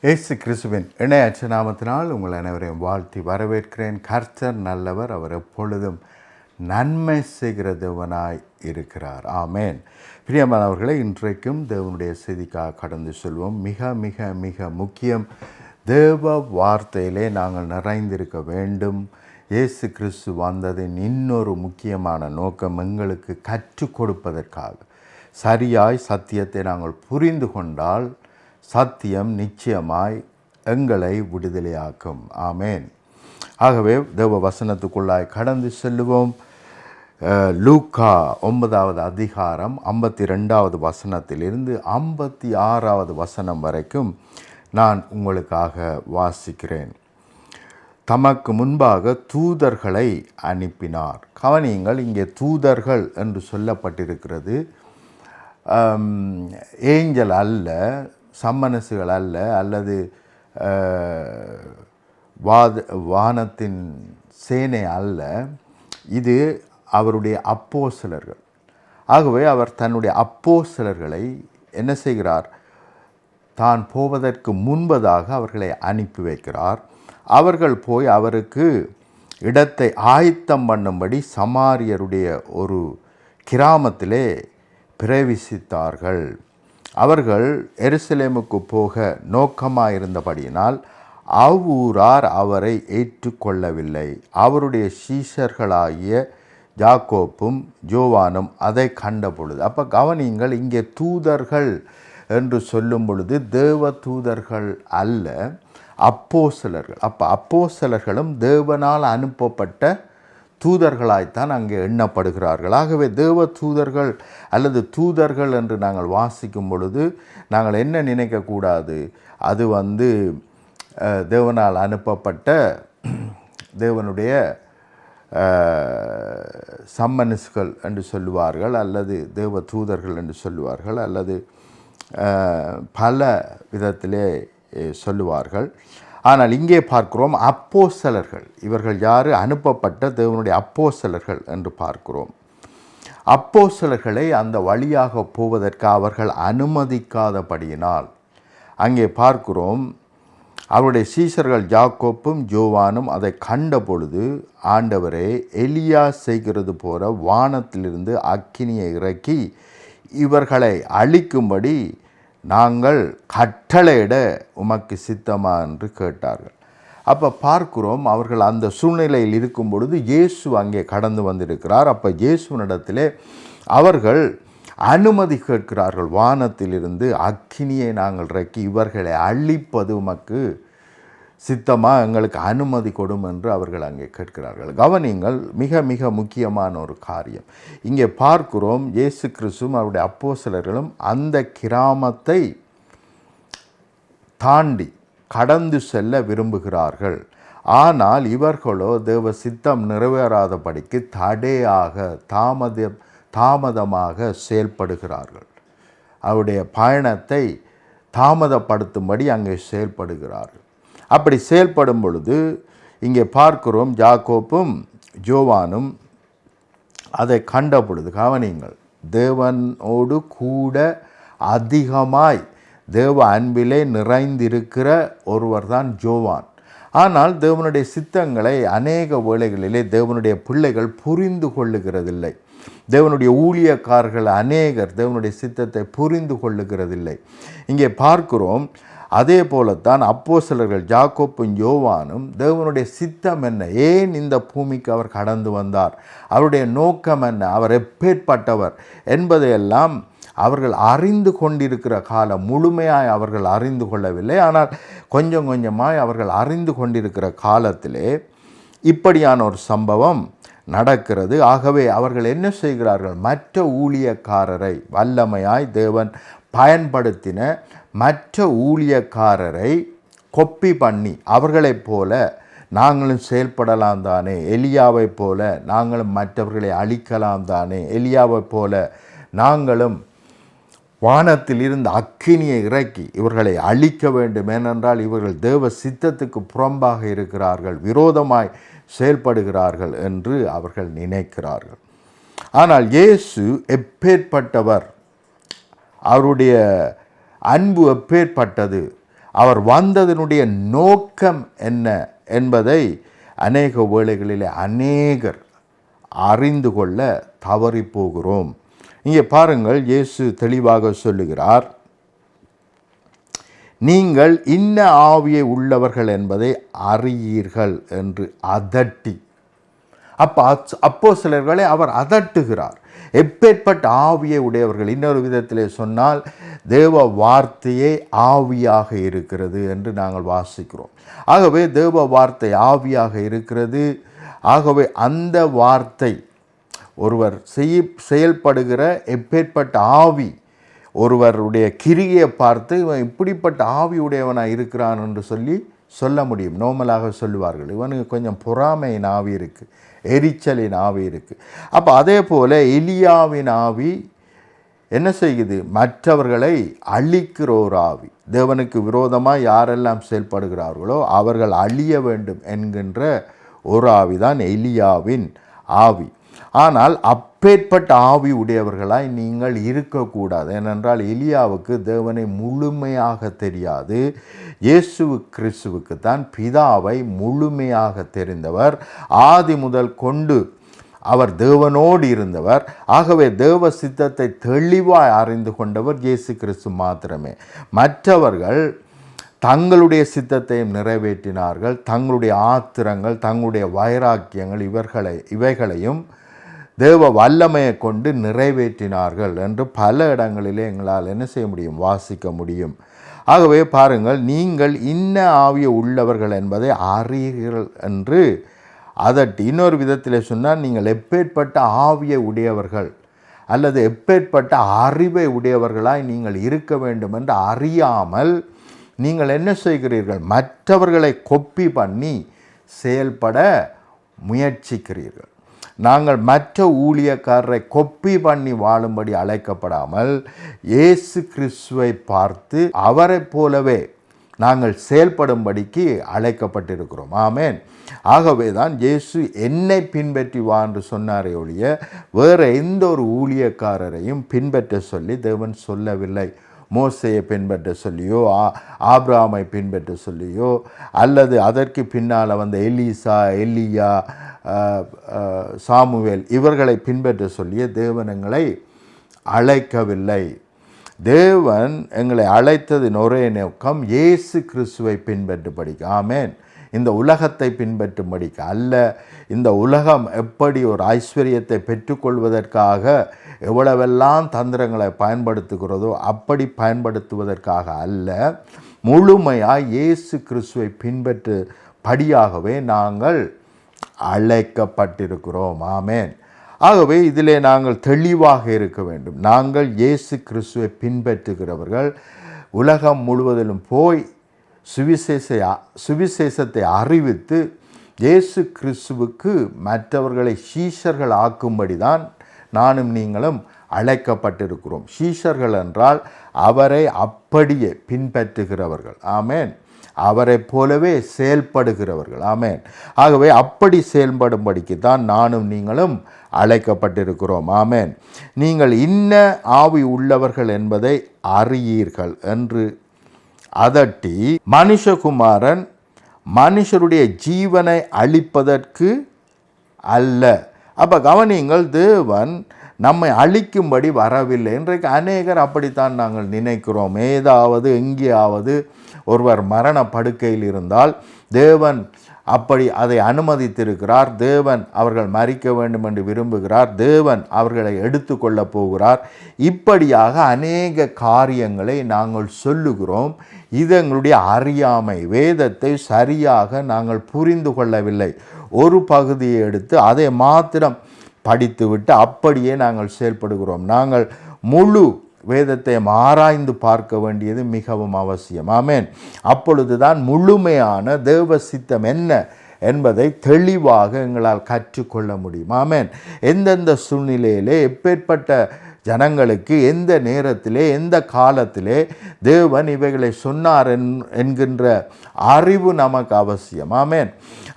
இயேசு கிறிஸ்துவின் இணையற்ற நாமத்தினால் உங்கள் அனைவரையும் வாழ்த்தி வரவேற்கிறேன். கர்த்தர் நல்லவர், அவர் எப்பொழுதும் நன்மை செய்கிற தேவனாய் இருக்கிறார். ஆமேன். பிரியமானவர்களை, இன்றைக்கும் தேவனுடைய செய்திக்காக கடந்து செல்வோம். மிக மிக மிக முக்கியம். தேவ வார்த்தையிலே நாங்கள் நிறைந்திருக்க வேண்டும். இயேசு கிறிஸ்து வந்ததின் இன்னொரு முக்கியமான நோக்கம் எங்களுக்கு கற்றுக் கொடுப்பதற்காக. சரியாய் சத்தியத்தை நாங்கள் புரிந்து கொண்டால் சத்தியம் நிச்சயமாய் எங்களை விடுதலையாக்கும். ஆமேன். ஆகவே தேவ வசனத்துக்குள்ளாய் கடந்து செல்லுவோம். லூக்கா 9வது அதிகாரம் 52வது வசனத்திலிருந்து 56வது வசனம் வரைக்கும் நான் உங்களுக்காக வாசிக்கிறேன். தமக்கு முன்பாக தூதர்களை அனுப்பினார். கவனியுங்கள், இங்கே தூதர்கள் என்று சொல்லப்பட்டிருக்கிறது. ஏஞ்சல் அல்ல, சம்மனசுகள் அல்ல, அல்லது வானத்தின் சேனை அல்ல. இது அவருடைய அப்போஸ்தலர்கள். ஆகவே அவர் தன்னுடைய அப்போஸ்தலர்களை என்ன செய்கிறார்? தான் போவதற்கு முன்பதாக அவர்களை அனுப்பி வைக்கிறார். அவர்கள் போய் அவருக்கு இடத்தை ஆயத்தம் பண்ணும்படி சமாரியருடைய ஒரு கிராமத்திலே பிரவேசித்தார்கள். அவர்கள் எருசலேமுக்கு போக நோக்கமாயிருந்தபடியினால் அவ்வூரார் அவரை ஏற்றுக்கொள்ளவில்லை. அவருடைய சீஷர்களாகிய யாக்கோப்பும் யோவானும் அதை கண்ட பொழுது, அப்போ கவனியுங்கள், இங்கே தூதர்கள் என்று சொல்லும் பொழுது தேவ தூதர்கள் அல்ல, அப்போஸ்தலர்கள். அப்போ அப்போஸ்தலர்களும் தேவனால் அனுப்பப்பட்ட தூதர்களாய்த்தான் அங்கே எண்ணப்படுகிறார்கள். ஆகவே தேவ தூதர்கள் அல்லது தூதர்கள் என்று நாங்கள் வாசிக்கும் பொழுது நாங்கள் என்ன நினைக்கக்கூடாது? அது தேவனால் அனுப்பப்பட்ட தேவனுடைய சம்மனஸ்கள் என்று சொல்லுவார்கள், அல்லது தேவ தூதர்கள் என்று சொல்லுவார்கள், அல்லது பல விதத்திலே சொல்லுவார்கள். ஆனால் இங்கே பார்க்கிறோம் அப்போஸ்தலர்கள். இவர்கள் யார்? அனுப்பப்பட்ட தேவனுடைய அப்போஸ்தலர்கள் என்று பார்க்கிறோம். அப்போஸ்தலர்களை அந்த வழியாக போவதற்கு அவர்கள் அனுமதிக்காதபடியினால் அங்கே பார்க்கிறோம், அவருடைய சீஷர்கள் யாக்கோப்பும் யோவானும் அதை கண்ட பொழுது, ஆண்டவரே, எலியா செய்கிறது போல வானத்திலிருந்து அக்கினியை இறக்கி இவர்களை அழிக்கும்படி நாங்கள் கட்டளையிட உமக்கு சித்தமா என்று கேட்டார்கள். அப்போ பார்க்கிறோம், அவர்கள் அந்த சூழ்நிலையில் இருக்கும் பொழுது இயேசு அங்கே கடந்து வந்திருக்கிறார். அப்போ இயேசுவினிடத்திலே அவர்கள் அனுமதி கேட்கிறார்கள். வானத்திலிருந்து அக்கினியை நாங்கள் இறக்கி இவர்களை அழிப்பது உமக்கு சித்தமாக, எங்களுக்கு அனுமதி கொடும் என்று அவர்கள் அங்கே கேட்கிறார்கள். கவனிங்கள், மிக மிக முக்கியமான ஒரு காரியம் இங்கே பார்க்கிறோம். இயேசு கிறிஸ்துவும் அவருடைய அப்போஸ்தலர்களும் அந்த கிராமத்தை தாண்டி கடந்து செல்ல விரும்புகிறார்கள். ஆனால் இவர்களோ தேவ சித்தம் நிறைவேறாதபடிக்கு தடையாக தாமதமாக செயல்படுகிறார்கள். அவருடைய பயணத்தை தாமதப்படுத்தும்படி அங்கே செயல்படுகிறார்கள். அப்படி செயல்படும் பொழுது இங்கே பார்க்கிறோம், யாக்கோப்பும் யோவானும் அதை கண்ட பொழுது, கவனிங்கள், தேவனோடு கூட அதிகமாய் தேவ அன்பிலே நிறைந்திருக்கிற ஒருவர் தான் யோவான். ஆனால் தேவனுடைய சித்தங்களை அநேக வேளைகளிலே தேவனுடைய பிள்ளைகள் புரிந்து கொள்ளுகிறதில்லை. தேவனுடைய ஊழியக்காரர்கள் அநேகர் தேவனுடைய சித்தத்தை புரிந்து கொள்ளுகிறதில்லை. இங்கே பார்க்கிறோம், அதே போலத்தான் அப்போஸ்தலர்கள் யாக்கோப்பும் யோவானும் தேவனுடைய சித்தம் என்ன, ஏன் இந்த பூமிக்கு அவர் கடந்து வந்தார், அவருடைய நோக்கம் என்ன, அவர் எப்பேற்பட்டவர் என்பதையெல்லாம் அவர்கள் அறிந்து கொண்டிருக்கிற காலம். முழுமையாய் அவர்கள் அறிந்து கொள்ளவில்லை, ஆனால் கொஞ்சம் கொஞ்சமாய் அவர்கள் அறிந்து கொண்டிருக்கிற காலத்திலே இப்படியான ஒரு சம்பவம் நடக்கிறது. ஆகவே அவர்கள் என்ன செய்கிறார்கள்? மற்ற ஊழியக்காரரை, வல்லமையாய் தேவன் பயன்படுத்தின மற்ற ஊழியக்காரரை கொப்பி பண்ணி, அவர்களைப் போல நாங்களும் செயல்படலாம் தானே, எலியாவை போல நாங்களும் மற்றவர்களை அழிக்கலாம் தானே, எலியாவை போல நாங்களும் வானத்தில் இருந்து அக்கினியை இறக்கி இவர்களை அழிக்க வேண்டும், ஏனென்றால் இவர்கள் தேவ சித்தத்துக்கு புறம்பாக இருக்கிறார்கள், விரோதமாய் செயல்படுகிறார்கள் என்று அவர்கள் நினைக்கிறார்கள். ஆனால் இயேசு எப்பேற்பட்டவர், அவருடைய அன்பு எப்பேற்பட்டது, அவர் வந்ததனுடைய நோக்கம் என்ன என்பதை அநேக வேளைகளிலே அநேகர் அறிந்து கொள்ள தவறி போகிறோம். இங்கே பாருங்கள், இயேசு தெளிவாக சொல்லுகிறார், நீங்கள் இன்ன ஆவியை உள்ளவர்கள் என்பதை அறியீர்கள் என்று அதட்டி. அப்போஸ்தலர்களை அவர் அதட்டுகிறார். எப்பேற்பட்ட ஆவியை உடையவர்கள்? இன்னொரு விதத்திலே சொன்னால், தேவ வார்த்தையே ஆவியாக இருக்கிறது என்று நாங்கள் வாசிக்கிறோம். ஆகவே தேவ வார்த்தை ஆவியாக இருக்கிறது. ஆகவே அந்த வார்த்தை ஒருவர் செயல்படுகிற எப்பேற்பட்ட ஆவி, ஒருவருடைய கிரியை பார்த்து இவன் இப்படிப்பட்ட ஆவி உடையவனாக இருக்கிறான் என்று சொல்ல முடியும். நோமலாக சொல்லுவார்கள், இவனுக்கு கொஞ்சம் பொறாமையின் ஆவி இருக்குது, எரிச்சலின் ஆவி இருக்குது. அப்போ அதே போல் எலியாவின் ஆவி என்ன செய்யுது? மற்றவர்களை அழிக்கிற ஒரு ஆவி. தேவனுக்கு விரோதமாக யாரெல்லாம் செயல்படுகிறார்களோ அவர்கள் அழிய வேண்டும் என்கின்ற ஒரு ஆவி தான் எலியாவின் ஆவி. ஆனால் அப்பேற்பட்ட ஆவி உடையவர்களாய் நீங்கள் இருக்கக்கூடாது. ஏனென்றால் எலியாவுக்கு தேவனை முழுமையாக தெரியாது. இயேசு கிறிஸ்துவுக்கு தான் பிதாவை முழுமையாக தெரிந்தவர். ஆதி முதல் கொண்டு அவர் தேவனோடு இருந்தவர். ஆகவே தேவ சித்தத்தை தெளிவாய் அறிந்து கொண்டவர் இயேசு கிறிஸ்து மாத்திரமே. மற்றவர்கள் தங்களுடைய சித்தத்தையும் நிறைவேற்றினார்கள். தங்களுடைய ஆத்திரங்கள், தங்களுடைய வைராக்கியங்கள் இவைகளையும் தேவ வல்லமையை கொண்டு நிறைவேற்றினார்கள் என்று பல இடங்களிலே எங்களால் என்ன செய்ய முடியும்? வாசிக்க முடியும். ஆகவே பாருங்கள், நீங்கள் இன்ன ஆவிய உள்ளவர்கள் என்பதை அறியீர்கள் என்று அதட்டி. இன்னொரு விதத்தில் சொன்னால், நீங்கள் எப்பேற்பட்ட ஆவியை உடையவர்கள் அல்லது எப்பேற்பட்ட அறிவை உடையவர்களாய் நீங்கள் இருக்க வேண்டும் என்று அறியாமல் நீங்கள் என்ன செய்கிறீர்கள்? மற்றவர்களை கொப்பி பண்ணி செயல்பட முயற்சிக்கிறீர்கள். நாங்கள் மற்ற ஊழியக்காரரை கொப்பி பண்ணி வாழும்படி அழைக்கப்படாமல் இயேசு கிறிஸ்துவை பார்த்து அவரை போலவே நாங்கள் செயல்படும்படிக்கு அழைக்கப்பட்டிருக்கிறோம். ஆமேன். ஆகவே தான் இயேசு என்னை பின்பற்றி வா என்று சொன்னாரே ஒழிய வேறு எந்த ஒரு ஊழியக்காரரையும் பின்பற்ற சொல்லி தேவன் சொல்லவில்லை. மோசையை பின்பற்ற சொல்லியோ, ஆபிரகாமை பின்பற்ற சொல்லியோ, அல்லது அதற்கு பின்னால் வந்த எலிசா, எலியா, சாமுவேல் இவர்களை பின்பற்ற சொல்லிய தேவன் எங்களை அழைக்கவில்லை. தேவன் எங்களை அழைத்ததின் ஒரே நோக்கம் இயேசு கிறிஸ்துவை பின்பற்றும்படிக்க. ஆமேன். இந்த உலகத்தை பின்பற்றும்படிக்க அல்ல. இந்த உலகம் எப்படி ஒரு ஐஸ்வர்யத்தை பெற்றுக்கொள்வதற்காக எவ்வளவெல்லாம் தந்திரங்களை பயன்படுத்துகிறதோ அப்படி பயன்படுத்துவதற்காக அல்ல. முழுமையாக இயேசு கிறிஸ்துவை பின்பற்றும்படியாகவே நாங்கள் அழைக்கப்பட்டிருக்கிறோம். ஆமேன். ஆகவே இதிலே நாங்கள் தெளிவாக இருக்க வேண்டும். நாங்கள் இயேசு கிறிஸ்துவை பின்பற்றுகிறவர்கள். உலகம் முழுவதிலும் போய் சுவிசேஷத்தை அறிவித்து இயேசு கிறிஸ்துவுக்கு மற்றவர்களை சீஷர்கள் ஆக்கும்படி தான் நானும் நீங்களும் அழைக்கப்பட்டிருக்கிறோம். சீஷர்கள் என்றால் அவரை அப்படியே பின்பற்றுகிறவர்கள். ஆமேன். அவரை போலவே செயல்படுகிறவர்கள். ஆமேன். ஆகவே அப்படி செயல்படும்படிக்கு தான் நானும் நீங்களும் அழைக்கப்பட்டிருக்கிறோம். ஆமேன். நீங்கள் இன்ன ஆவி உள்ளவர்கள் என்பதை அறியீர்கள் என்று அதட்டி, மனுஷகுமாரன் மனுஷருடைய ஜீவனை அழிப்பதற்கு அல்ல. அப்போ கவனியுங்கள், தேவன் நம்மை அழிக்கும்படி வரவில்லை. இன்றைக்கு அநேகர் அப்படித்தான் நாங்கள் நினைக்கிறோம். ஏதாவது எங்கேயாவது ஒருவர் மரண படுக்கையில் இருந்தால் தேவன் அப்படி அதை அனுமதித்திருக்கிறார். தேவன் அவர்கள் மரிக்க வேண்டும் என்று விரும்புகிறார். தேவன் அவர்களை எடுத்து கொள்ளப் போகிறார். இப்படியாக அநேக காரியங்களை நாங்கள் சொல்லுகிறோம். இது எங்களுடைய அறியாமை. வேதத்தை சரியாக நாங்கள் புரிந்து கொள்ளவில்லை. ஒரு பகுதியை எடுத்து அதை மாத்திரம் படித்துவிட்டு அப்படியே நாங்கள் செயல்படுகிறோம். நாங்கள் முழு வேதத்தை ஆராய்ந்து பார்க்க வேண்டியது மிகவும் அவசியம். ஆமேன். அப்பொழுதுதான் முழுமையான தேவ சித்தம் என்ன என்பதை தெளிவாக எங்களால் கற்றுக்கொள்ள முடியும். ஆமேன். எந்தெந்த சூழ்நிலையிலே எப்பேற்பட்ட ஜனங்களுக்கு எந்த நேரத்திலே எந்த காலத்திலே தேவன் இவைகளை சொன்னார் என்கின்ற அறிவு நமக்கு அவசியம். ஆமேன்.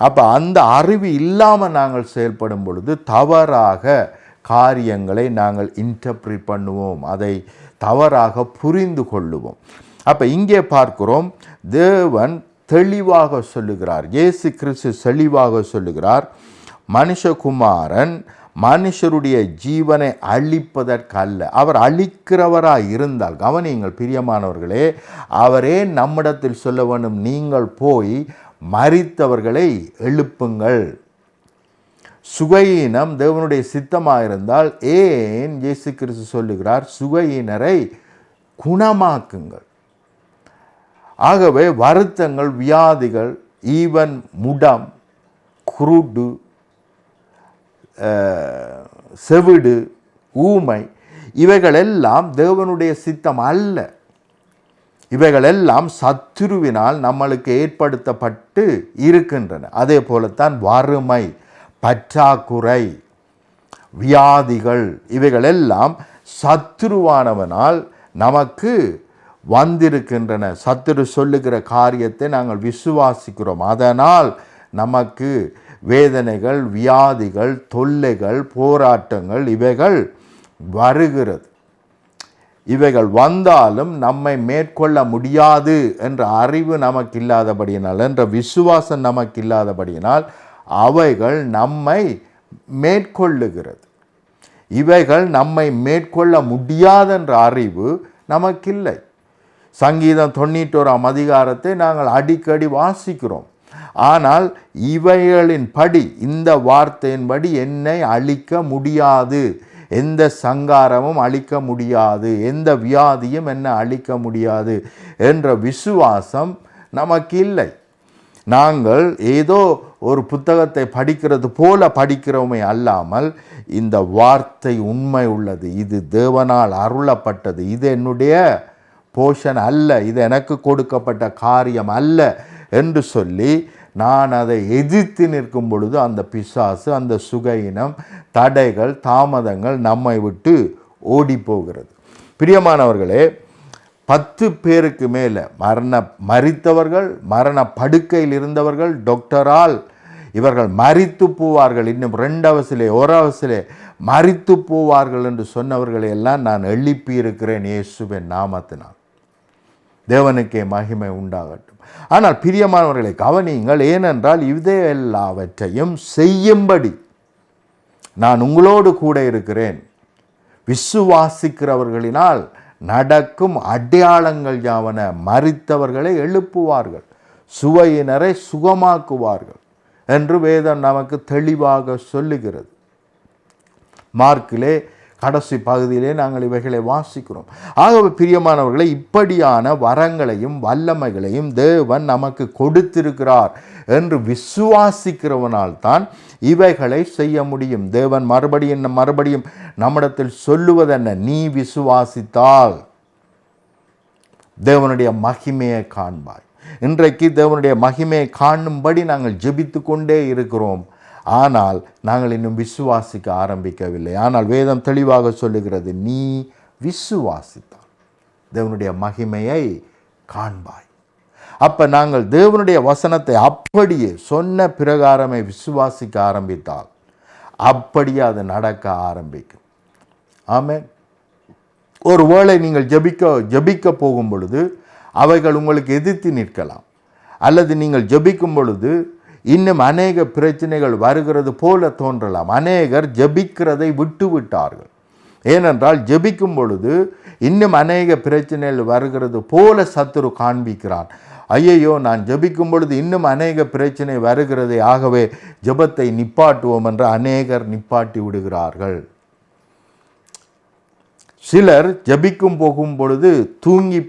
அப்போ அந்த அறிவு இல்லாமல் நாங்கள் செயல்படும் பொழுது தவறாக காரியங்களை நாங்கள் இன்டர்பிரட் பண்ணுவோம். அதை தவறாக புரிந்து கொள்ளுவோம். அப்போ இங்கே பார்க்கிறோம், தேவன் தெளிவாக சொல்லுகிறார், இயேசு கிறிஸ்து தெளிவாக சொல்லுகிறார், மனுஷகுமாரன் மனுஷருடைய ஜீவனை அழிப்பதற்கல்ல. அவர் அழிக்கிறவராய் இருந்தால், கவனியுங்கள் பிரியமானவர்களே, அவரே நம்மிடத்தில் சொல்ல வேண்டும், நீங்கள் போய் மரித்தவர்களை எழுப்புங்கள். சுகையினம் தேவனுடைய சித்தமாக இருந்தால் ஏன் இயேசு கிறிஸ்து சொல்லுகிறார், சுகையினரை குணமாக்குங்கள். ஆகவே வருத்தங்கள், வியாதிகள், ஈவன் முடம், குருடு, செவிடு, ஊமை, இவைகளெல்லாம் தேவனுடைய சித்தம் அல்ல. இவைகளெல்லாம் சத்துருவினால் நம்மளுக்கு ஏற்படுத்தப்பட்டு இருக்கின்றன. அதே போலத்தான் வறுமை, பற்றாக்குறை, வியாதிகள், இவைகளெல்லாம் சத்துருவானவனால் நமக்கு வந்திருக்கின்றன. சத்துரு சொல்லுகிற காரியத்தை நாங்கள் விசுவாசிக்கிறோம். அதனால் நமக்கு வேதனைகள், வியாதிகள், தொல்லைகள், போராட்டங்கள் இவைகள் வருகிறது. இவைகள் வந்தாலும் நம்மை மேற்கொள்ள முடியாது என்ற அறிவு நமக்கு இல்லாதபடியினால், என்ற விசுவாசம் நமக்கு இல்லாதபடியினால் அவைகள் நம்மை மேற்கொள்ளுகிறது. இவைகள் நம்மை மேற்கொள்ள முடியாதென்ற அறிவு நமக்கில்லை. சங்கீதம் 91 அதிகாரத்தை நாங்கள் அடிக்கடி வாசிக்கிறோம். ஆனால் இவைகளின் படி, இந்த வார்த்தையின்படி என்னை அழிக்க முடியாது, எந்த சங்காரமும் அழிக்க முடியாது, எந்த வியாதியும் என்னை அழிக்க முடியாது என்ற விசுவாசம் நமக்கு இல்லை. நாங்கள் ஏதோ ஒரு புத்தகத்தை படிக்கிறது போல படிக்கிறோமே அல்லாமல், இந்த வார்த்தை உண்மை உள்ளது, இது தேவனால் அருளப்பட்டது, இது என்னுடைய போஷன் அல்ல, இது எனக்கு கொடுக்கப்பட்ட காரியம் அல்ல என்று சொல்லி நான் அதை எதிர்த்து நிற்கும் பொழுது அந்த பிசாசு, அந்த சுகையினம், தடைகள், தாமதங்கள் நம்மை விட்டு ஓடி போகிறது. பிரியமானவர்களே, 10 பேருக்கு மேலே மரித்தவர்கள், மரண படுக்கையில் இருந்தவர்கள், டாக்டரால் இவர்கள் மரித்து போவார்கள், இன்னும் 2 அவசிலே 1 அவசிலே மரித்து போவார்கள் என்று சொன்னவர்களை எல்லாம் நான் எழுப்பி இருக்கிறேன் இயேசுவின் நாமத்தினால். தேவனுக்கே மகிமை உண்டாகட்டும். ஆனால் பிரியமானவர்களை கவனியுங்கள், ஏனென்றால் இதை எல்லாவற்றையும் செய்யும்படி நான் உங்களோடு கூட இருக்கிறேன். விசுவாசிக்கிறவர்களினால் நடக்கும் அடையாளங்கள் யாவன, மரித்தவர்களை எழுப்புவார்கள், சுவையினரை சுகமாக்குவார்கள் என்று வேதம் நமக்கு தெளிவாக சொல்லுகிறது. மார்க்கிலே கடைசி பகுதியிலே நாங்கள் இவைகளை வாசிக்கிறோம். ஆகவே பிரியமானவர்களை, இப்படியான வரங்களையும் வல்லமைகளையும் தேவன் நமக்கு கொடுத்திருக்கிறார் என்று விசுவாசிக்கிறவனால் தான் இவைகளை செய்ய முடியும். தேவன் மறுபடியும் நம்மிடத்தில் சொல்லுவதென்ன, நீ விசுவாசித்தால் தேவனுடைய மகிமையை காண்பாய். இன்றைக்கு தேவனுடைய மகிமையை காணும்படி நாங்கள் ஜெபித்து கொண்டே இருக்கிறோம். ஆனால் நாங்கள் இன்னும் விசுவாசிக்க ஆரம்பிக்கவில்லை. ஆனால் வேதம் தெளிவாக சொல்லுகிறது, நீ விசுவாசித்தால் தேவனுடைய மகிமையை காண்பாய். அப்போ நாங்கள் தேவனுடைய வசனத்தை அப்படியே சொன்ன பிரகாரமே விசுவாசிக்க ஆரம்பித்தால் அப்படியே அது நடக்க ஆரம்பிக்கும். ஆமென். ஒருவேளை நீங்கள் ஜெபிக்க போகும் பொழுது அவைகள் உங்களுக்கு எதிர்த்து நிற்கலாம், அல்லது நீங்கள் ஜெபிக்கும் பொழுது இன்னும் அநேக பிரச்சனைகள் வருகிறது போல தோன்றலாம். அநேகர் ஜெபிக்கிறதை விட்டு விட்டார்கள். ஏனென்றால் ஜெபிக்கும் பொழுது இன்னும் அநேக பிரச்சனைகள் வருகிறது போல சத்துரு காண்பிக்கிறான். ஐயையோ, நான் ஜெபிக்கும் பொழுது இன்னும் அநேக பிரச்சனை வருகிறது, ஆகவே ஜெபத்தை நிப்பாட்டுவோம் என்று அநேகர் நிப்பாட்டி விடுகிறார்கள். சிலர் ஜெபிக்கும் போகும் பொழுது தூங்கி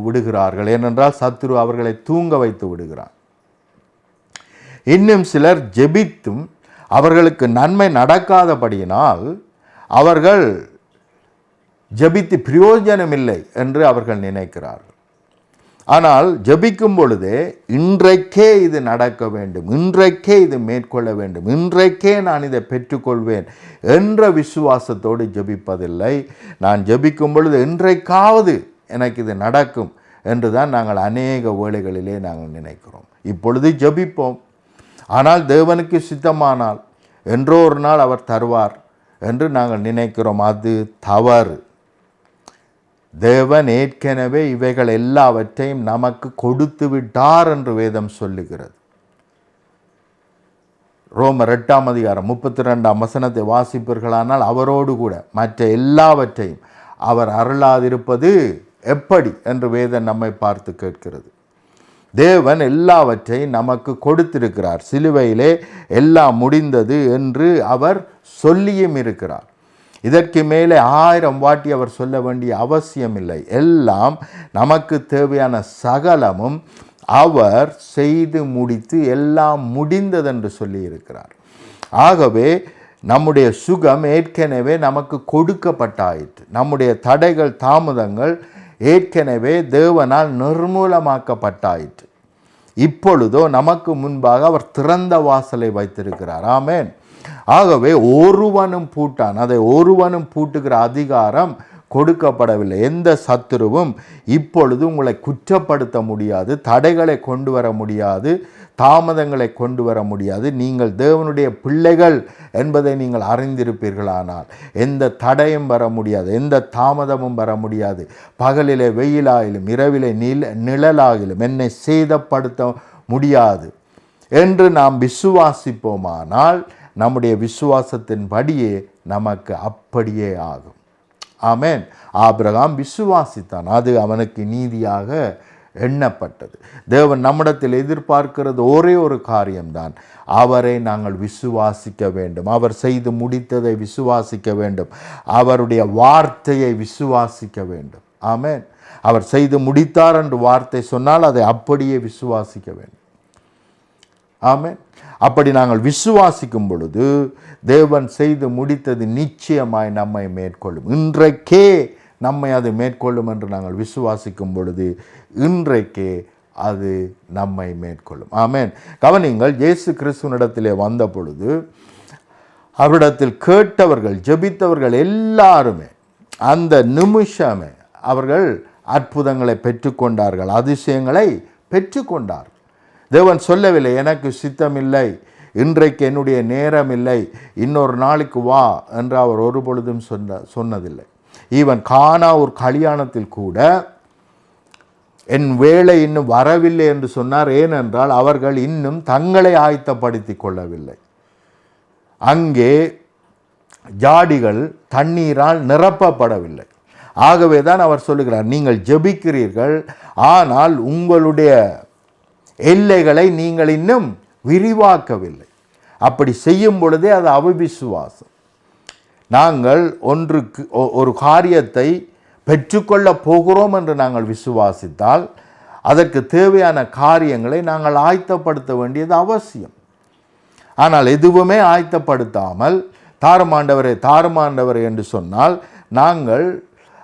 விடுகிறார்கள், ஏனென்றால் சத்துரு அவர்களை தூங்க வைத்து விடுகிறார். இன்னும் சிலர் ஜெபித்தும் அவர்களுக்கு நன்மை நடக்காதபடியினால் அவர்கள் ஜெபித்து பிரயோஜனமில்லை என்று அவர்கள் நினைக்கிறார்கள். ஆனால் ஜெபிக்கும் பொழுதே இன்றைக்கே இது நடக்க வேண்டும், இன்றைக்கே இது மேற்கொள்ள வேண்டும், இன்றைக்கே நான் இதை பெற்றுக்கொள்வேன் என்ற விசுவாசத்தோடு ஜெபிப்பதில்லை. நான் ஜெபிக்கும் பொழுது இன்றைக்காவது எனக்கு இது நடக்கும் என்று தான் நாங்கள் அநேக வேளைகளிலே நாங்கள் நினைக்கிறோம். இப்பொழுது ஜெபிப்போம், ஆனால் தேவனுக்கு சித்தமானால் என்றோ ஒரு நாள் அவர் தருவார் என்று நாங்கள் நினைக்கிறோம். அது தவறு. தேவன் ஏற்கனவே இவைகள் எல்லாவற்றையும் நமக்கு கொடுத்து விட்டார் என்று வேதம் சொல்லுகிறது. ரோமர் 8:32 வாசிப்பீர்களானால், அவரோடு கூட மற்ற எல்லாவற்றையும் அவர் அருளாதிருப்பது எப்படி என்று வேதம் நம்மை பார்த்து கேட்கிறது. தேவன் எல்லாவற்றையும் நமக்கு கொடுத்திருக்கிறார். சிலுவையிலே எல்லாம் முடிந்தது என்று அவர் சொல்லியும் இருக்கிறார். இதற்கு மேலே 1000 வாட்டி அவர் சொல்ல வேண்டிய அவசியமில்லை. எல்லாம் நமக்கு தேவையான சகலமும் அவர் செய்து முடித்து எல்லாம் முடிந்ததென்று சொல்லியிருக்கிறார். ஆகவே நம்முடைய சுகம் ஏற்கனவே நமக்கு கொடுக்கப்பட்டாயிற்று. நம்முடைய தடைகள் தாமதங்கள் ஏற்கனவே தேவனால் நிர்மூலமாக்கப்பட்டாயிற்று. இப்பொழுதோ நமக்கு முன்பாக அவர் திறந்த வாசலை வைத்திருக்கிறார். ஆமென். ஆகவே ஒருவனும் பூட்டான், அதை ஒருவனும் பூட்டுகிற அதிகாரம் கொடுக்கப்படவில்லை. எந்த சத்துருவும் இப்பொழுது உங்களை குற்றப்படுத்த முடியாது, தடைகளை கொண்டு வர முடியாது, தாமதங்களை கொண்டு வர முடியாது. நீங்கள் தேவனுடைய பிள்ளைகள் என்பதை நீங்கள் அறிந்திருப்பீர்களானால் எந்த தடையும் வர முடியாது, எந்த தாமதமும் வர முடியாது. பகலிலே வெயிலாகிலும் இரவிலே நிழலாகிலும் என்னை சேதப்படுத்த முடியாது என்று நாம் விசுவாசிப்போமானால் நம்முடைய விசுவாசத்தின்படியே நமக்கு அப்படியே ஆகும். ஆமென். ஆபிரகாம் விசுவாசித்தான், அது அவனுக்கு நீதியாக எண்ணப்பட்டது. தேவன் நம்மிடத்தில் எதிர்பார்க்கிறது ஒரே ஒரு காரியம்தான், அவரை நாங்கள் விசுவாசிக்க வேண்டும். அவர் செய்து முடித்ததை விசுவாசிக்க வேண்டும். அவருடைய வார்த்தையை விசுவாசிக்க வேண்டும். ஆமென். அவர் செய்து முடித்தார் என்று வார்த்தை சொன்னால் அதை அப்படியே விசுவாசிக்க வேண்டும். ஆமென். அப்படி நாங்கள் விசுவாசிக்கும் பொழுது தேவன் செய்து முடித்தது நிச்சயமாய் நம்மை மேற்கொள்ளும். இன்றைக்கே நம்மை அது மேற்கொள்ளும் என்று நாங்கள் விசுவாசிக்கும் பொழுது இன்றைக்கே அது நம்மை மேற்கொள்ளும். ஆமென். கவனிங்கள், இயேசு கிறிஸ்துவனிடத்திலே வந்த பொழுது அவரிடத்தில் கேட்டவர்கள், ஜெபித்தவர்கள் எல்லாருமே அந்த நிமிஷமே அவர்கள் அற்புதங்களை பெற்றுக்கொண்டார்கள், அதிசயங்களை பெற்றுக்கொண்டார்கள். தேவன் சொல்லவில்லை, எனக்கு சித்தமில்லை, இன்றைக்கு என்னுடைய நேரம் இல்லை, இன்னொரு நாளைக்கு வா என்று அவர் ஒரு பொழுதும் சொன்னதில்லை. ஈவன் கானா ஒரு கல்யாணத்தில் கூட என் வேலை இன்னும் வரவில்லை என்று சொன்னார். ஏனென்றால் அவர்கள் இன்னும் தங்களை ஆயத்தப்படுத்தி கொள்ளவில்லை. அங்கே ஜாடிகள் தண்ணீரால் நிரப்பப்படவில்லை. ஆகவே தான் அவர் சொல்லுகிறார், நீங்கள் ஜெபிக்கிறீர்கள், ஆனால் உங்களுடைய எல்லைகளை நீங்கள் இன்னும் விரிவாக்கவில்லை. அப்படி செய்யும் பொழுதே அது அவிசுவாசம். நாங்கள் ஒரு காரியத்தை பெற்றுக்கொள்ள போகிறோம் என்று நாங்கள் விசுவாசித்தால் அதற்கு தேவையான காரியங்களை நாங்கள் ஆயத்தப்படுத்த வேண்டியது அவசியம். ஆனால் எதுவுமே ஆயத்தப்படுத்தாமல் தாறுமாண்டவரே என்று சொன்னால் நாங்கள்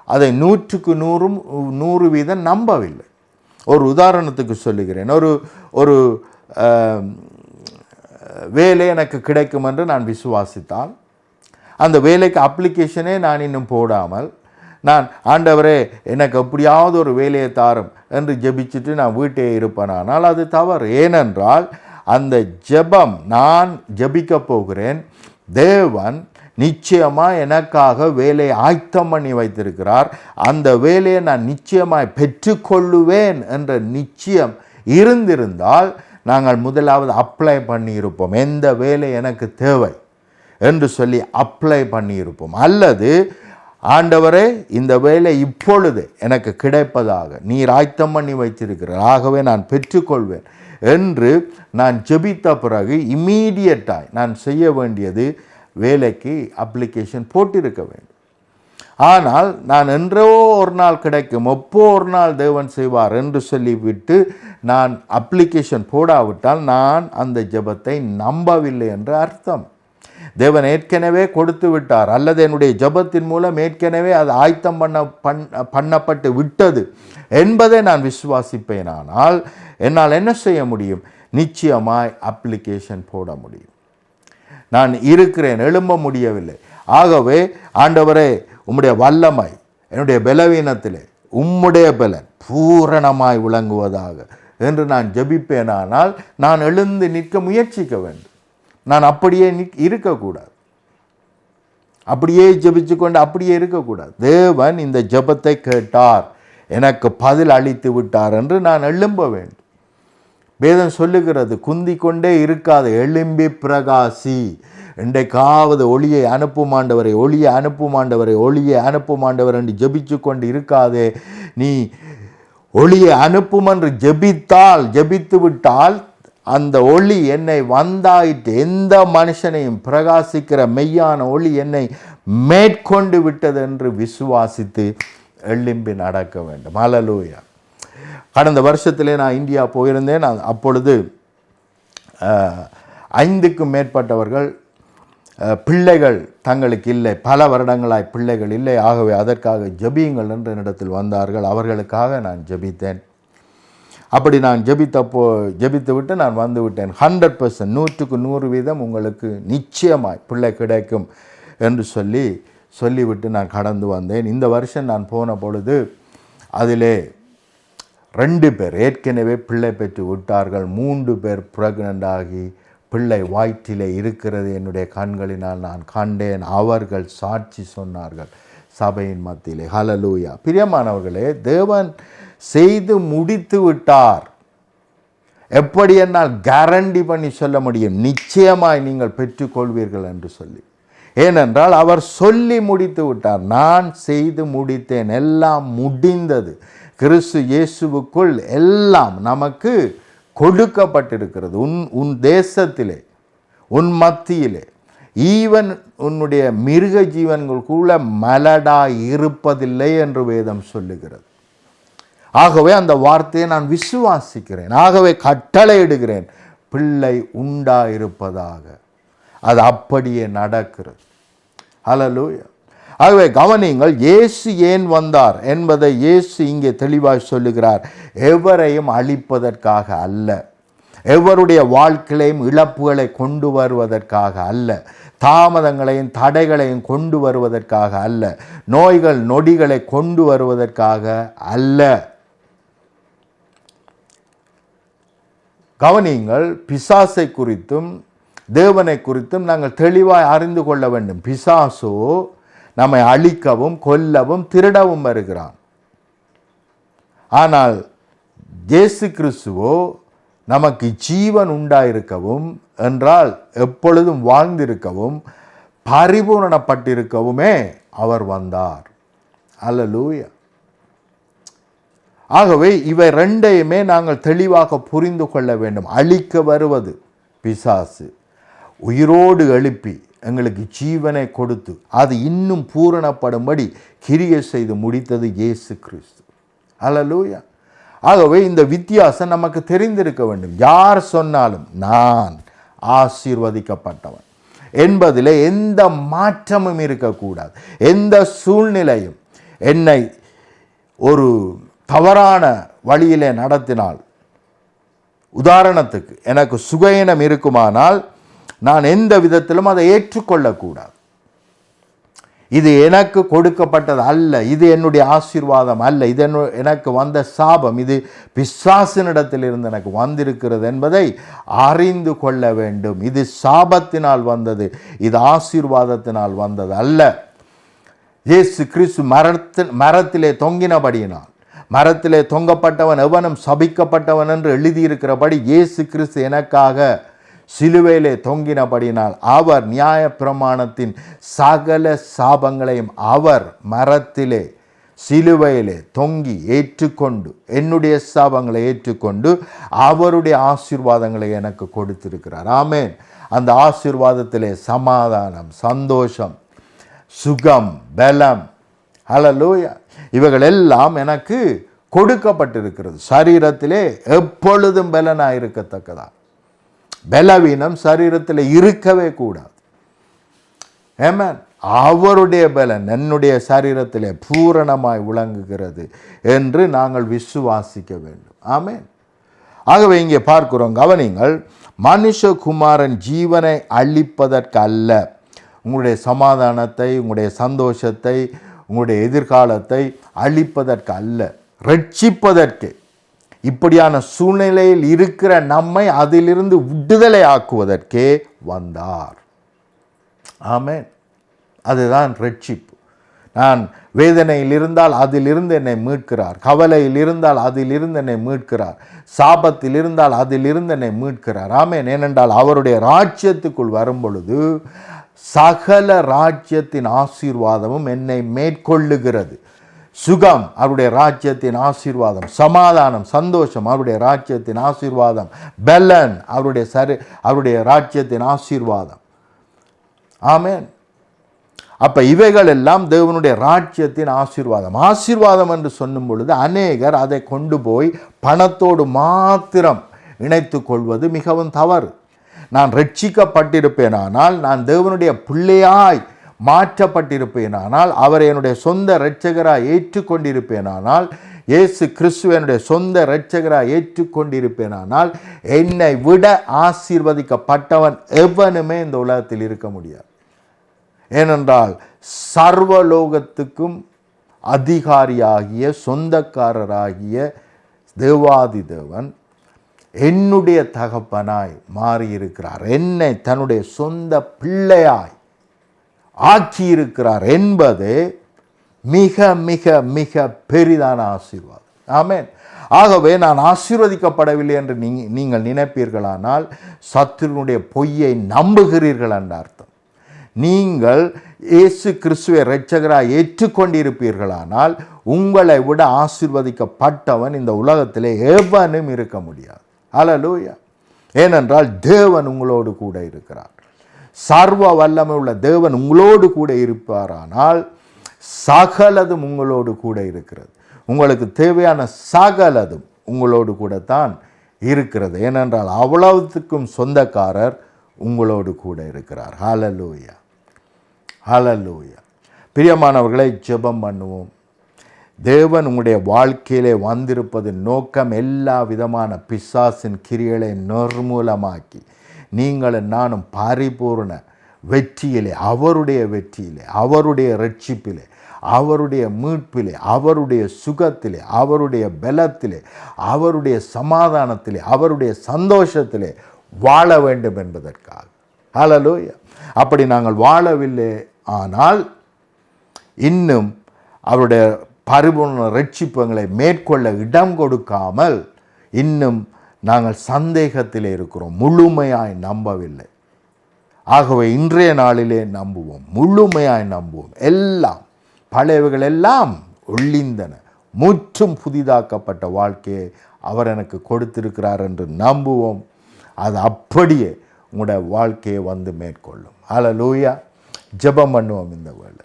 அதை 100க்கு 100% நம்பவில்லை. ஒரு உதாரணத்துக்கு சொல்லுகிறேன். ஒரு வேலை எனக்கு கிடைக்கும் என்று நான் விசுவாசித்தால் அந்த வேலைக்கு அப்ளிகேஷனே நான் இன்னும் போடாமல் நான், ஆண்டவரே எனக்கு எப்படியாவது ஒரு வேலையை தாரும் என்று ஜெபிச்சுட்டு நான் வீட்டே இருப்பேனானால் அது தவறு. ஏனென்றால் அந்த ஜெபம், நான் ஜெபிக்க போகிறேன், தேவன் நிச்சயமாக எனக்காக வேலையை ஆயத்தம் பண்ணி வைத்திருக்கிறார், அந்த வேலையை நான் நிச்சயமாய் பெற்றுக்கொள்ளுவேன் என்ற நிச்சயம் இருந்திருந்தால் நாங்கள் முதலாவது அப்ளை பண்ணியிருப்போம். எந்த வேலை எனக்கு தேவை என்று சொல்லி அப்ளை பண்ணியிருப்போம். அல்லது ஆண்டவரே இந்த வேலை இப்பொழுது எனக்கு கிடைப்பதாக நீர் ஆயத்தம் பண்ணி வைத்திருக்கிறார், ஆகவே நான் பெற்றுக்கொள்வேன் என்று நான் ஜெபித்த பிறகு இம்மீடியட்டாய் நான் செய்ய வேண்டியது வேலைக்கு அப்ளிகேஷன் போட்டிருக்க வேண்டும். ஆனால் நான் என்றோ ஒரு நாள் கிடைக்கும், எப்போ ஒரு நாள் தேவன் செய்வார் என்று சொல்லிவிட்டு நான் அப்ளிகேஷன் போடாவிட்டால் நான் அந்த ஜெபத்தை நம்பவில்லை என்று அர்த்தம். தேவன் ஏற்கனவே கொடுத்து விட்டார், அல்லது என்னுடைய ஜெபத்தின் மூலம் ஏற்கனவே அது ஆயத்தம் பண்ணப்பட்டு விட்டது என்பதை நான் விசுவாசிப்பேனானால் என்னால் என்ன செய்ய முடியும்? நிச்சயமாய் அப்ளிகேஷன் போட முடியும். நான் இருக்கிறேன், எழும்ப முடியவில்லை, ஆகவே ஆண்டவரே உம்முடைய வல்லமை என்னுடைய பலவீனத்திலே உம்முடைய பலன் பூரணமாய் விளங்குவதாக என்று நான் ஜெபிப்பேனானால் நான் எழுந்து நிற்க முயற்சிக்க வேண்டும். நான் அப்படியே இருக்கக்கூடாது. அப்படியே ஜெபிச்சு கொண்டு அப்படியே இருக்கக்கூடாது. தேவன் இந்த ஜெபத்தை கேட்டார், எனக்கு பதில் அளித்து விட்டார் என்று நான் எழும்ப வேண்டும். வேதம் சொல்லுகிறது, குந்தி கொண்டே இருக்காது, எழும்பி பிரகாசி. இன்றைக்காவது ஒளியை அனுப்புமாண்டவரை, ஒளியை அனுப்புமாண்டவரை, ஒளியை அனுப்புமாண்டவர் என்று ஜெபிச்சு கொண்டு இருக்காதே. நீ ஒளியை அனுப்பும் என்று ஜெபித்து விட்டால் அந்த ஒளி என்னை வந்தாயிற்று, எந்த மனுஷனையும் பிரகாசிக்கிற மெய்யான ஒளி என்னை மேற்கொண்டு விட்டது என்று விசுவாசித்து எழும்பி நடக்க வேண்டும். ஹல்லேலூயா. கடந்த வருஷத்திலே நான் இந்தியா போயிருந்தேன். அப்பொழுது 5க்கும் மேற்பட்டவர்கள் பிள்ளைகள் தங்களுக்கு இல்லை, பல வருடங்களாய் பிள்ளைகள் இல்லை. ஆகவே அதற்காக ஜெபியுங்கள் என்று என்னிடத்தில் வந்தார்கள். அவர்களுக்காக நான் ஜெபித்தேன். அப்படி நான் ஜெபித்து விட்டு நான் வந்து விட்டேன். 100%, 100க்கு 100% உங்களுக்கு நிச்சயமாய் பிள்ளை கிடைக்கும் என்று சொல்லிவிட்டு நான் கடந்து வந்தேன். இந்த வருஷம் நான் போன பொழுது அதிலே 2 பேர் ஏற்கனவே பிள்ளை பெற்று விட்டார்கள். 3 பேர் பிரெக்னன்ட் ஆகி பிள்ளை வயிற்றிலே இருக்கிறது என்னுடைய கண்களினால் நான் கண்டேன். அவர்கள் சாட்சி சொன்னார்கள் சபையின் மத்தியிலே. ஹல்லேலூயா. பிரியமானவர்களே, தேவன் செய்து முடித்து விட்டார். எப்படி என்னால் கேரண்டி பண்ணி சொல்ல முடியும், நிச்சயமாய் நீங்கள் பெற்றுக்கொள்வீர்கள் என்று சொல்லி. ஏனென்றால் அவர் சொல்லி முடித்து விட்டார். நான் செய்து முடித்தேன், எல்லாம் முடிந்தது. கிறிஸ்து இயேசுவுக்குள் எல்லாம் நமக்கு கொடுக்கப்பட்டிருக்கிறது. உன் தேசத்திலே, உன் மத்தியிலே, ஈவன் உன்னுடைய மிருக ஜீவன்கள் கூட மலடாய் இருப்பதில்லை என்று வேதம் சொல்லுகிறது. ஆகவே அந்த வார்த்தையை நான் விசுவாசிக்கிறேன். ஆகவே கட்டளையிடுகிறேன், பிள்ளை உண்டாயிருப்பதாக. அது அப்படியே நடக்கிறது. ஹல்லேலூயா. ஆகவே கவனியுங்கள், இயேசு ஏன் வந்தார் என்பதை இயேசு இங்கே தெளிவாய் சொல்லுகிறார். எவரையும் அழிப்பதற்காக அல்ல, எவருடைய வாழ்க்கையிலையும் இழப்புகளை கொண்டு வருவதற்காக அல்ல, தாமதங்களையும் தடைகளையும் கொண்டு வருவதற்காக அல்ல, நோய்கள் நொடிகளை கொண்டு வருவதற்காக அல்ல. கவனியுங்கள், பிசாசை குறித்தும் தேவனை குறித்தும் நாங்கள் தெளிவாய் அறிந்து கொள்ள வேண்டும். பிசாசோ நம்மை அழிக்கவும் கொல்லவும் திருடவும் வருகிறான். ஆனால் இயேசு கிறிஸ்துவோ நமக்கு ஜீவன் உண்டாயிருக்கவும் என்றால் எப்பொழுதும் வாழ்ந்திருக்கவும் பரிபூரணப்பட்டிருக்கவுமே அவர் வந்தார். அல்லேலூயா. ஆகவே இவை ரெண்டையுமே நாங்கள் தெளிவாக புரிந்து கொள்ள வேண்டும். அழிக்க வருவது பிசாசு, உயிரோடு எழுப்பி எங்களுக்கு ஜீவனை கொடுத்து அது இன்னும் பூரணப்படும்படி கிரியை செய்து முடித்தது இயேசு கிறிஸ்து. அல்லேலூயா. ஆகவே இந்த வித்தியாசம் நமக்கு தெரிந்திருக்க வேண்டும். யார் சொன்னாலும் நான் ஆசீர்வதிக்கப்பட்டவன் என்பதில் எந்த மாற்றமும் இருக்கக்கூடாது. எந்த சூழ்நிலையும் என்னை ஒரு தவறான வழியிலே நடத்தினால், உதாரணத்துக்கு எனக்கு சுகயீனம் இருக்குமானால் நான் எந்த விதத்திலும் அதை ஏற்றுக்கொள்ளக்கூடாது. இது எனக்கு கொடுக்கப்பட்டது அல்ல, இது என்னுடைய ஆசீர்வாதம் அல்ல, இது எனக்கு வந்த சாபம், இது பிசாசினிடத்திலிருந்து எனக்கு வந்திருக்கிறது என்பதை அறிந்து கொள்ள வேண்டும். இது சாபத்தினால் வந்தது, இது ஆசீர்வாதத்தினால் வந்தது அல்ல. இயேசு கிறிஸ்து மரத்திலே தொங்கினபடியினால், மரத்திலே தொங்கப்பட்டவன் எவனும் சபிக்கப்பட்டவன் என்று எழுதியிருக்கிறபடி இயேசு கிறிஸ்து எனக்காக சிலுவையிலே தொங்கினபடினால் அவர் நியாய பிரமாணத்தின் சகல சாபங்களையும் அவர் மரத்திலே சிலுவையிலே தொங்கி ஏற்றுக்கொண்டு, என்னுடைய சாபங்களை ஏற்றுக்கொண்டு அவருடைய ஆசீர்வாதங்களை எனக்கு கொடுத்திருக்கிறார். ஆமென். அந்த ஆசீர்வாதத்திலே சமாதானம், சந்தோஷம், சுகம், பலம், ஹல்லேலூயா, இவைகள் எல்லாம் எனக்கு கொடுக்கப்பட்டிருக்கிறது. சரீரத்திலே எப்பொழுதும் பலனாக இருக்கத்தக்கதா. பலவீனம் சரீரத்தில் இருக்கவே கூடாது. ஆமென். அவருடைய பலன் என்னுடைய சரீரத்திலே பூரணமாய் விளங்குகிறது என்று நாங்கள் விசுவாசிக்க வேண்டும். ஆமென். ஆகவே இங்கே பார்க்கிறோம், கவனிங்கள், மனுஷகுமாரன் ஜீவனை அழிப்பதற்கு அல்ல, உங்களுடைய சமாதானத்தை, உங்களுடைய சந்தோஷத்தை, உங்களுடைய எதிர்காலத்தை அழிப்பதற்கு அல்ல, ரட்சிப்பதற்கு, இப்படியான சூழ்நிலையில் இருக்கிற நம்மை அதிலிருந்து விடுதலை ஆக்குவதற்கே வந்தார். ஆமென். அதுதான் ரட்சிப்பு. நான் வேதனையில் இருந்தால் அதிலிருந்து என்னை மீட்கிறார், கவலையில் இருந்தால் அதிலிருந்து என்னை மீட்கிறார், சாபத்தில் இருந்தால் அதிலிருந்து என்னை மீட்கிறார். ஆமென். ஏனென்றால் அவருடைய ராஜ்யத்துக்குள் வரும் பொழுது சகல ராஜ்யத்தின் ஆசீர்வாதமும் என்னை மேற்கொள்ளுகிறது. சுகம் அவருடைய ராஜ்யத்தின் ஆசீர்வாதம், சமாதானம் சந்தோஷம் அவருடைய ராஜ்யத்தின் ஆசீர்வாதம், பெலன் அவருடைய ராஜ்யத்தின் ஆசீர்வாதம். ஆமென். அப்போ இவைகள் எல்லாம் தேவனுடைய ராஜ்யத்தின் ஆசீர்வாதம். ஆசீர்வாதம் என்று சொல்லும் பொழுது அநேகர் அதை கொண்டு போய் பணத்தோடு மாத்திரம் இணைத்து கொள்வது மிகவும் தவறு. நான் ரட்சிக்கப்பட்டிருப்பேனானால், நான் தேவனுடைய பிள்ளையாய் மாற்றப்பட்டிருப்பேனானால், அவரை என்னுடைய சொந்த இரட்சகராய் ஏற்றுக்கொண்டிருப்பேனானால், இயேசு கிறிஸ்துவை என்னுடைய சொந்த இரட்சகராய் ஏற்றுக்கொண்டிருப்பேனானால், என்னை விட ஆசீர்வதிக்கப்பட்டவன் எவனுமே இந்த உலகத்தில் இருக்க முடியாது. ஏனென்றால் சர்வலோகத்துக்கும் அதிகாரியாகிய சொந்தக்காரராகிய தேவாதி தேவன் என்னுடைய தகப்பனாய் மாறியிருக்கிறார், என்னை தன்னுடைய சொந்த பிள்ளையாய் ஆக்கியிருக்கிறார் என்பது மிக மிக மிக பெரிதான ஆசீர்வாதம். ஆமென். ஆகவே நான் ஆசீர்வதிக்கப்படவில்லை என்று நீங்கள் நினைப்பீர்களானால் சத்துருனுடைய பொய்யை நம்புகிறீர்கள் என்ற அர்த்தம். நீங்கள் இயேசு கிறிஸ்துவை இரட்சகராய் ஏற்றுக்கொண்டிருப்பீர்களானால் உங்களை விட ஆசீர்வதிக்கப்பட்டவன் இந்த உலகத்திலே எவனும் இருக்க முடியாது. ஹல்லேலூயா. ஏனென்றால் தேவன் உங்களோடு கூட இருக்கிறார். சர்வ வல்லமை உள்ள தேவன் உங்களோடு கூட இருப்பாரானால் சகலதும் உங்களோடு கூட இருக்கிறது. உங்களுக்கு தேவையான சகலதும் உங்களோடு கூட தான் இருக்கிறது. ஏனென்றால் அவ்வளவுத்துக்கும் சொந்தக்காரர் உங்களோடு கூட இருக்கிறார். ஹல்லேலூயா, ஹல்லேலூயா. பிரியமானவர்களை, ஜெபம் பண்ணுவோம். தேவன் உங்களுடைய வாழ்க்கையிலே வந்திருப்பது நோக்கம் எல்லா விதமான பிசாசின் கிரியைகளை நிர்மூலமாக்கி நீங்களும் நானும் பரிபூர்ண வெற்றியிலே, அவருடைய வெற்றியிலே, அவருடைய ரட்சிப்பிலே, அவருடைய மீட்பிலே, அவருடைய சுகத்திலே, அவருடைய பலத்திலே, அவருடைய சமாதானத்திலே, அவருடைய சந்தோஷத்திலே வாழ வேண்டும் என்பதற்காக. ஹல்லேலூயா. அப்படி நாங்கள் வாழவில்லை ஆனால் இன்னும் அவருடைய பரிபூர்ண ரட்சிப்பங்களை மேற்கொள்ள இடம் கொடுக்காமல் இன்னும் நாங்கள் சந்தேகத்திலே இருக்கிறோம், முழுமையாய் நம்பவில்லை. ஆகவே இன்றைய நாளிலே நம்புவோம், முழுமையாய் நம்புவோம். எல்லாம் பழையவைகள் எல்லாம் ஒழிந்தன, முற்றும் புதிதாக்கப்பட்ட வாழ்க்கையை அவர் எனக்கு கொடுத்திருக்கிறார் என்று நம்புவோம். அது அப்படியே உங்களுடைய வாழ்க்கையை வந்து மேற்கொள்ளும். ஹல்லேலூயா. ஜெபம் பண்ணுவோம். இந்த வேளை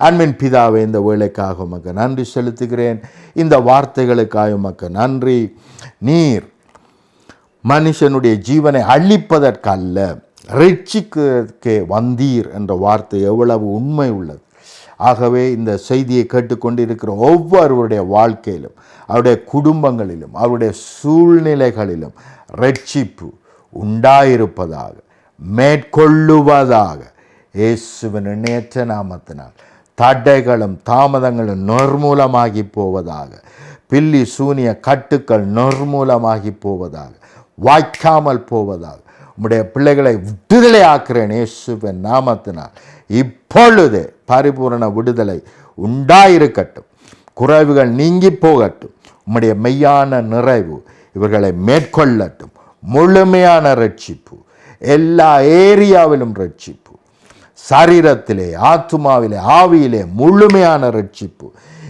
அன்பின் பிதாவே, இந்த வேளைக்காக உமக்கு நன்றி செலுத்துகிறேன். இந்த வார்த்தைகளுக்காக உமக்கு நன்றி. நீர் மனுஷனுடைய ஜீவனை அழிப்பதற்கல்ல, ரட்சிக்கே வந்தீர் என்ற வார்த்தை எவ்வளவு உண்மை உள்ளது. ஆகவே இந்த செய்தியை கேட்டுக்கொண்டிருக்கிற ஒவ்வொருவருடைய வாழ்க்கையிலும், அவருடைய குடும்பங்களிலும், அவருடைய சூழ்நிலைகளிலும் ரட்சிப்பு உண்டாயிருப்பதாக, மேற்கொள்ளுவதாக இயேசுவின் இணையற்ற நாமத்தினால் தடைகளும் தாமதங்களும் நிர்மூலமாகி போவதாக, பில்லி சூனிய கட்டுக்கள் நிர்மூலமாகி போவதாக, வாய்க்காமல் போவதாக உம்முடைய பிள்ளைகளை விடுதலை ஆக்குறேன் இயேசுவின் நாமத்தினால். இப்பொழுதே பரிபூரண விடுதலை உண்டாயிருக்கட்டும், குறைவுகள் நீங்கி போகட்டும், உம்முடைய மெய்யான நிறைவு இவர்களை மேற்கொள்ளட்டும். முழுமையான ரட்சிப்பு, எல்லா ஏரியாவிலும் ரட்சிப்பு, சரீரத்திலே, ஆத்துமாவிலே, ஆவியிலே முழுமையான ரட்சிப்பு,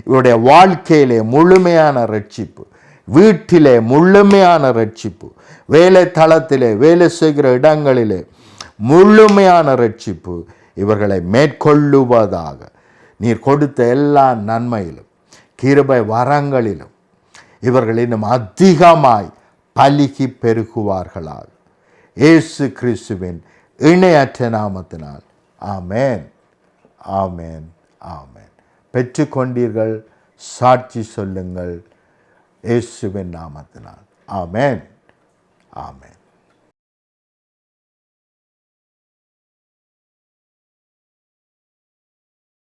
இவருடைய வாழ்க்கையிலே முழுமையான ரட்சிப்பு, வீட்டிலே முழுமையான ரட்சிப்பு, வேலை தளத்திலே, வேலை செய்கிற இடங்களிலே முழுமையான ரட்சிப்பு இவர்களை மேற்கொள்ளுவதாக. நீர் கொடுத்த எல்லா நன்மையிலும், கிருபை வரங்களிலும் இவர்கள் இன்னும் அதிகமாய் பலுகி பெருகுவார்களாக. இயேசு கிறிஸ்துவின் இணையற்ற நாமத்தினால். ஆமென், ஆமென், ஆமென். பெற்றுக்கொண்டீர்கள், சாட்சி சொல்லுங்கள் இயேசுவின் நாமத்தினால். ஆமென், ஆமென்.